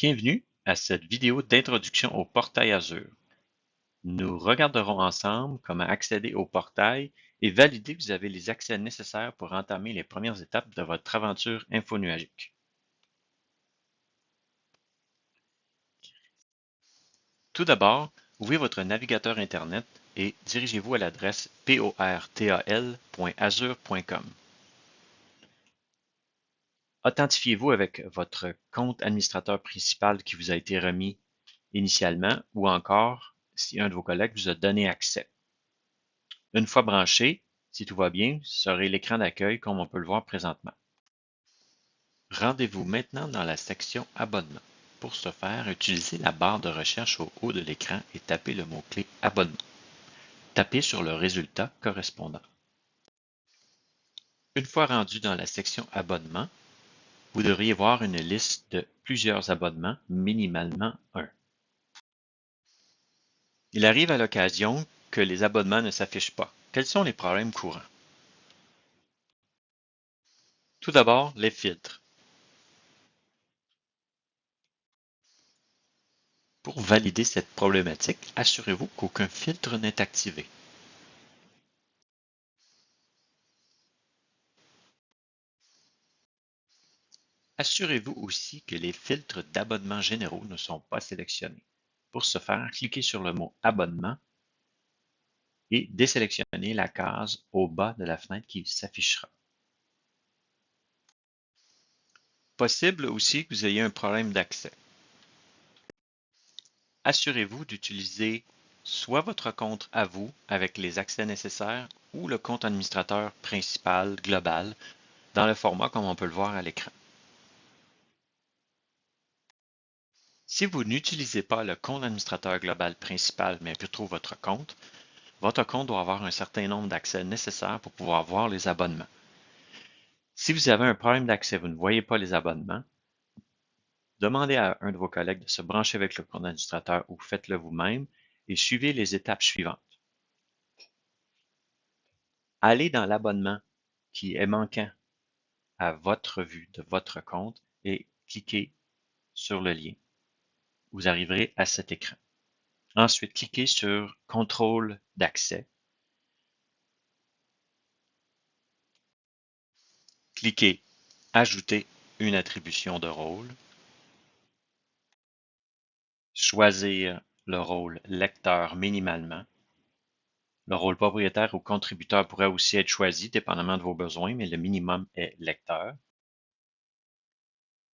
Bienvenue à cette vidéo d'introduction au portail Azure. Nous regarderons ensemble comment accéder au portail et valider que vous avez les accès nécessaires pour entamer les premières étapes de votre aventure infonuagique. Tout d'abord, ouvrez votre navigateur Internet et dirigez-vous à l'adresse portal.azure.com. Authentifiez-vous avec votre compte administrateur principal qui vous a été remis initialement ou encore si un de vos collègues vous a donné accès. Une fois branché, si tout va bien, vous aurez l'écran d'accueil comme on peut le voir présentement. Rendez-vous maintenant dans la section Abonnement. Pour ce faire, utilisez la barre de recherche au haut de l'écran et tapez le mot-clé Abonnement. Tapez sur le résultat correspondant. Une fois rendu dans la section Abonnement, vous devriez voir une liste de plusieurs abonnements, minimalement un. Il arrive à l'occasion que les abonnements ne s'affichent pas. Quels sont les problèmes courants? Tout d'abord, les filtres. Pour valider cette problématique, assurez-vous qu'aucun filtre n'est activé. Assurez-vous aussi que les filtres d'abonnements généraux ne sont pas sélectionnés. Pour ce faire, cliquez sur le mot Abonnement et désélectionnez la case au bas de la fenêtre qui s'affichera. Possible aussi que vous ayez un problème d'accès. Assurez-vous d'utiliser soit votre compte à vous avec les accès nécessaires ou le compte administrateur principal global dans le format comme on peut le voir à l'écran. Si vous n'utilisez pas le compte administrateur global principal, mais plutôt votre compte doit avoir un certain nombre d'accès nécessaires pour pouvoir voir les abonnements. Si vous avez un problème d'accès, vous ne voyez pas les abonnements, demandez à un de vos collègues de se brancher avec le compte administrateur ou faites-le vous-même et suivez les étapes suivantes. Allez dans l'abonnement qui est manquant à votre vue de votre compte et cliquez sur le lien. Vous arriverez à cet écran. Ensuite, cliquez sur Contrôle d'accès. Cliquez Ajouter une attribution de rôle. Choisir le rôle lecteur minimalement. Le rôle propriétaire ou contributeur pourrait aussi être choisi dépendamment de vos besoins, mais le minimum est lecteur.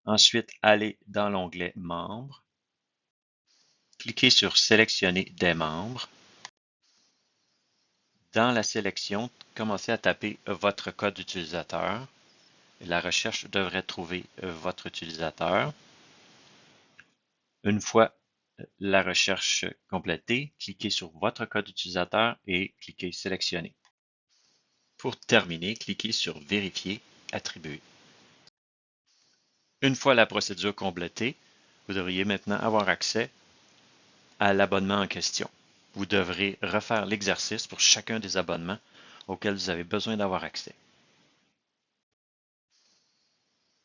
Ensuite, allez dans l'onglet Membres. Cliquez sur Sélectionner des membres. Dans la sélection, commencez à taper votre code utilisateur. La recherche devrait trouver votre utilisateur. Une fois la recherche complétée, cliquez sur votre code utilisateur et cliquez Sélectionner. Pour terminer, cliquez sur Vérifier, attribuer. Une fois la procédure complétée, vous devriez maintenant avoir accès à l'abonnement en question. Vous devrez refaire l'exercice pour chacun des abonnements auxquels vous avez besoin d'avoir accès.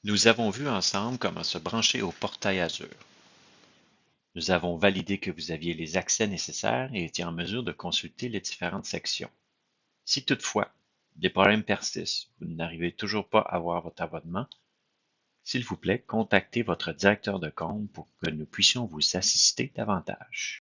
Nous avons vu ensemble comment se brancher au portail Azure. Nous avons validé que vous aviez les accès nécessaires et étiez en mesure de consulter les différentes sections. Si toutefois des problèmes persistent, vous n'arrivez toujours pas à voir votre abonnement, s'il vous plaît, contactez votre directeur de compte pour que nous puissions vous assister davantage.